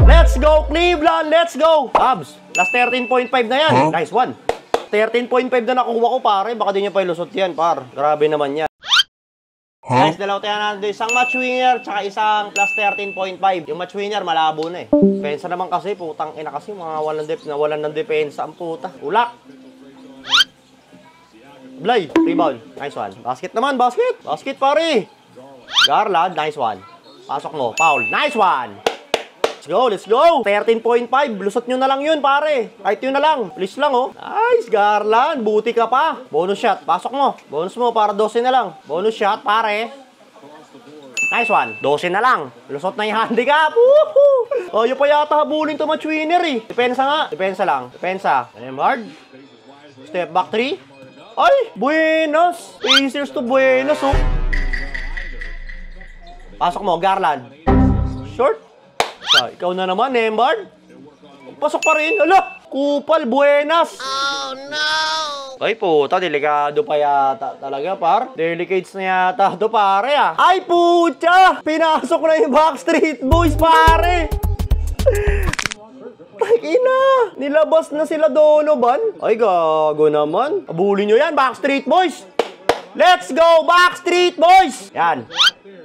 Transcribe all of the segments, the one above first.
Let's go, Cleveland! Let's go! Abs, last 13.5 na yan. Nice one. 13.5 na nakuha ko, pare. Baka di niya pa ilusot yan, par. Grabe naman yan. Guys, dalawa tayo natin. Isang match winner, tsaka isang plus 13.5. Yung match winner, malabo na eh. Pensa naman kasi, putang ina kasi, mga walang ng depensa ang puta. Ulak! Blay, rebound. Nice one. Basket naman, basket. Basket, pare. Garland, nice one. Pasok mo, foul. Nice one. Let's go. 13.5. Lusot nyo na lang yun, pare. Kahit yun na lang. Please lang, oh. Nice, Garland. Buti ka pa. Bonus shot. Pasok mo. Bonus mo para 12 na lang. Bonus shot, pare. Nice one. 12 na lang. Lusot na yung handicap. Woohoo! Oh, yung pa yata habulin to match winner, eh. Depensa nga. Depensa lang. Depensa. Nemard. Step back 3. Ay, buenas. Pacers to buenas, oh. Pasok mo, Garland. Short. Ikaw na naman, Nemard. Pasok pa rin. Ala, kupal, buenas. Oh, no. Ay, puta, delikado pa yata talaga, par. Delicates na yata ito, pare, ah. Ay, puta. Pinasok na yung Backstreet Boys, pare. Ina, nilabas na sila Donovan. Ay, gago naman. Abulin nyo yan, Backstreet Boys. Let's go, Backstreet Boys. Yan.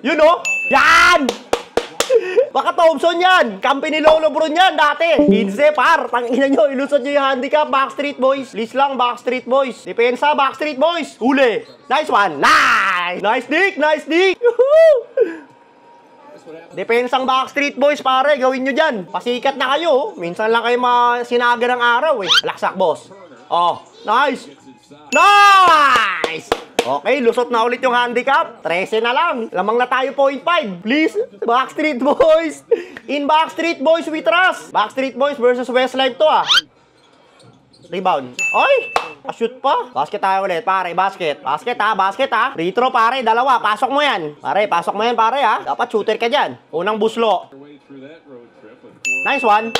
You know? Yan! Baka Thompson yan. Kampi ni Lolo Bron yan dati. 15, par. Tangina nyo, ilusot nyo yung handicap, Backstreet Boys. Please lang, Backstreet Boys. Depensa, Backstreet Boys. Huli. Nice one. Nice. Nice dick, nice dick. Depensang Backstreet Boys, pare. Gawin nyo dyan. Pasikat na kayo. Minsan lang kayo sinaga ng araw, eh. Laksak, boss. Oh, nice. Nice! Okay, lusot na ulit yung handicap. 13 na lang. Lamang na tayo 0.5. Please, Backstreet Boys. In Backstreet Boys we trust. Backstreet Boys versus Westlife to, ah. Rebound. Ay! Pa-shoot pa. Basket tayo ulit, pare. Basket. Basket, ha. Basket, ha. Free throw, pare. Dalawa. Pasok mo yan. Pare, pasok mo yan, pare, ha. Dapat shooter ka dyan. Unang buslo. Nice one.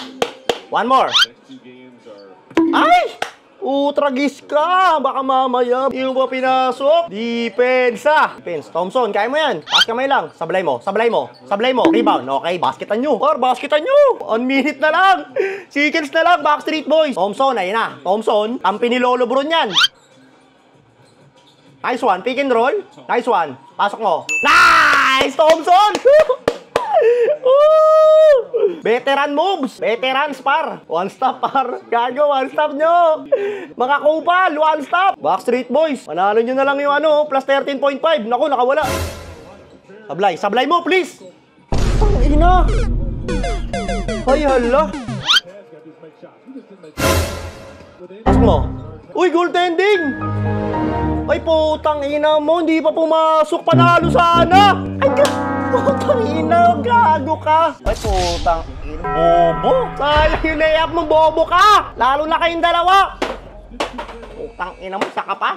One more. Ay! Tragis ka. Baka mamaya. Hindi mo ba pinasok? Depensa. Defense. Thompson, kaya mo yan. Pass kamay lang. Sablay mo. Sablay mo. Sablay mo. Rebound. Okay. Basketan nyo. Or, basketan nyo. 1 minute na lang. Seconds na lang. Backstreet Boys. Thompson, ayun na. Thompson. Kampi ni Lolo Bron yan. Nice one. Pick and roll. Nice one. Pasok mo. Nice! Thompson! Veteran moves. Veterans, par. One stop, par. Gago, one stop nyo. Mga kupal, one stop. Backstreet Boys. Manalo nyo na lang yung ano, plus 13.5. Naku, nakawala. Sablay. Sablay mo, please. Ang ina. Ay, hala. Pasok mo. Uy, goaltending. Ay, putang ina mo. Hindi pa pumasok. Panalo sana. Ay, putang ina. Gago ka. Ay, putang ina. Bobo. Sayang yung layup mo. Bobo ka. Lalo na kayong dalawa. Putang ina mo. Saka pa.